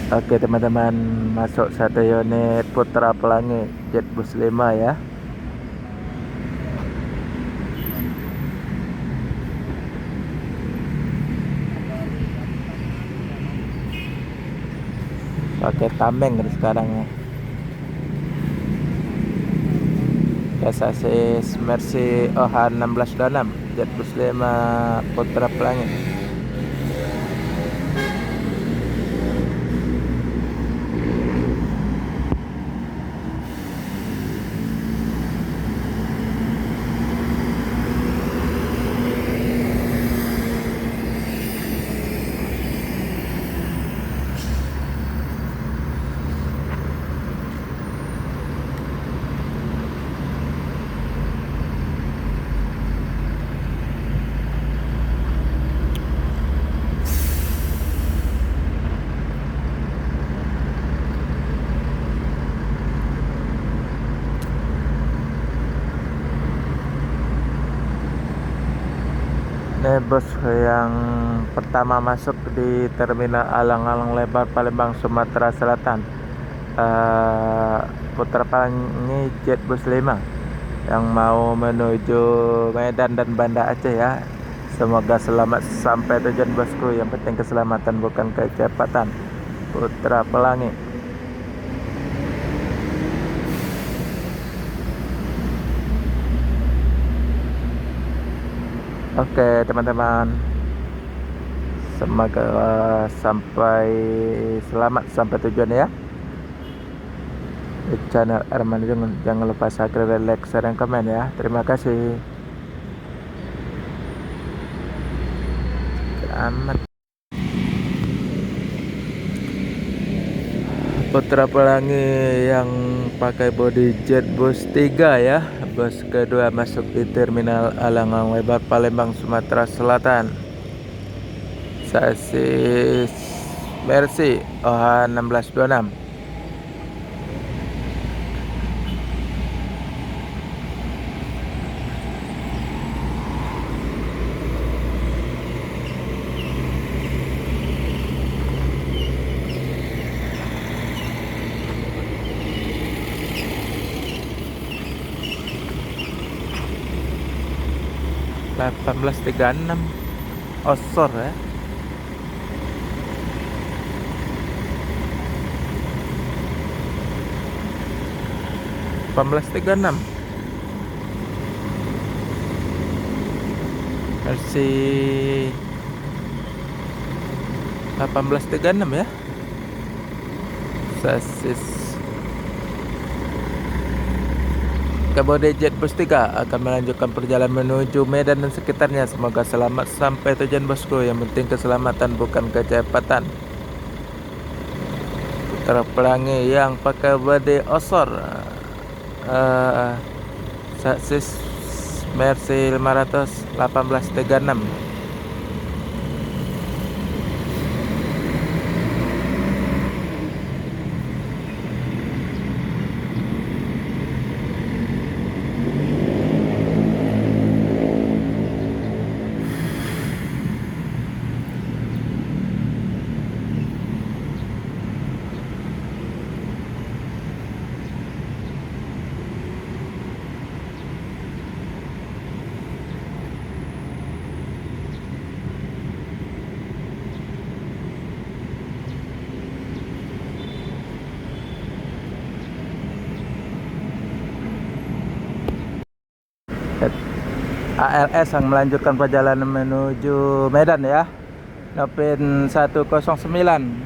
Oke teman-teman, masuk satu unit Putra Pelangi Jetbus 5 ya. Pakai tameng sekarang ya. Chassis Mercy OH1626 Jetbus 5 Putra Pelangi. Ini bus yang pertama masuk di Terminal Alang-Alang Lebar Palembang, Sumatera Selatan. Putra Pelangi Jetbus 5 yang mau menuju Medan dan Banda Aceh ya. Semoga selamat sampai tujuan bosku. Yang penting keselamatan bukan kecepatan. Putra Pelangi. Oke teman-teman, semoga sampai selamat sampai tujuan ya. Di channel Arman jangan lupa subscribe, like, share, dan komen ya. Terima kasih. Amat. Putra Pelangi yang pakai body Jetbus 3 ya. Bus kedua masuk di Terminal Alang-Alang Lebar Palembang, Sumatera Selatan. Chassis Mercy OH1626. (1836) Osor ya. (1836) versi 1836 ya. Sasis Kabode Jetbus 3 akan melanjutkan perjalanan menuju Medan dan sekitarnya. Semoga selamat sampai tujuan bosku. Yang penting keselamatan bukan kecepatan. Putra Pelangi yang pakai bodi Osor, Sasis Mercy 500 (1836). ALS yang melanjutkan perjalanan menuju Medan ya. Nopin 109.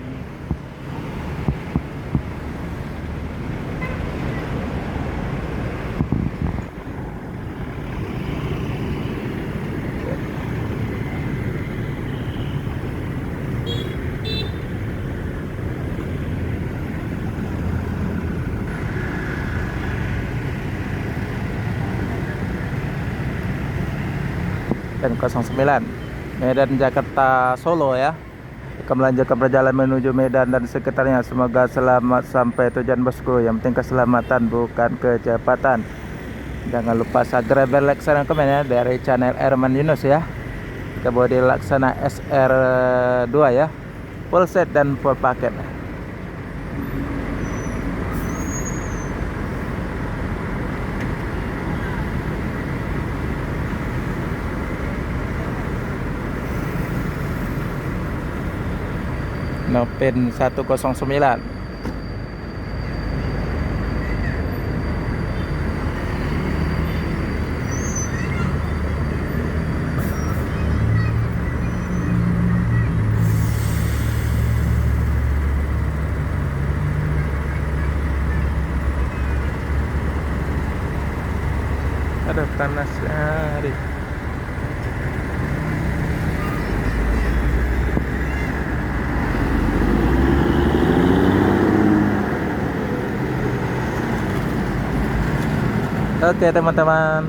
Dan 09 Medan Jakarta Solo ya, akan melanjutkan perjalanan menuju Medan dan sekitarnya. Semoga selamat sampai tujuan bosku. Yang penting keselamatan bukan kecepatan. Jangan lupa subscribe, like, share, dan komen ya dari channel Arman Yunus ya. Kebodi Laksana SR2 ya, full set dan full paket. Nopin 109. Aduh panas sekali. Oke teman-teman.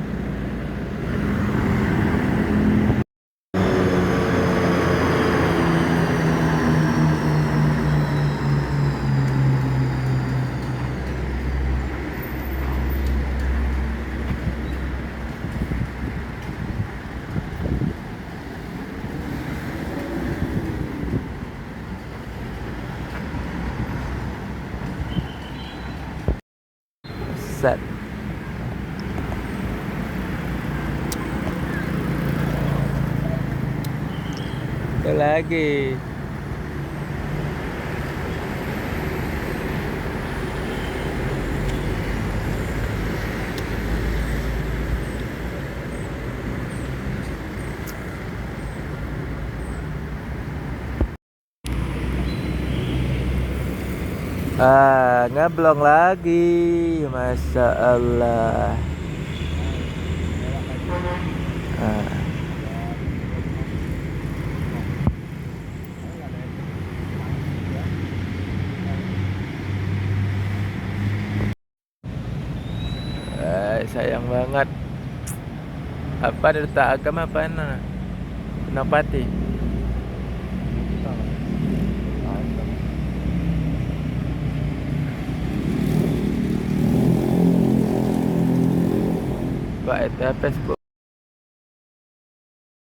Set. Ada lagi. Ngeblong lagi. Masya Allah. Sayang banget. Apa letak agama apa nah? Senapati. Pak itu Facebook.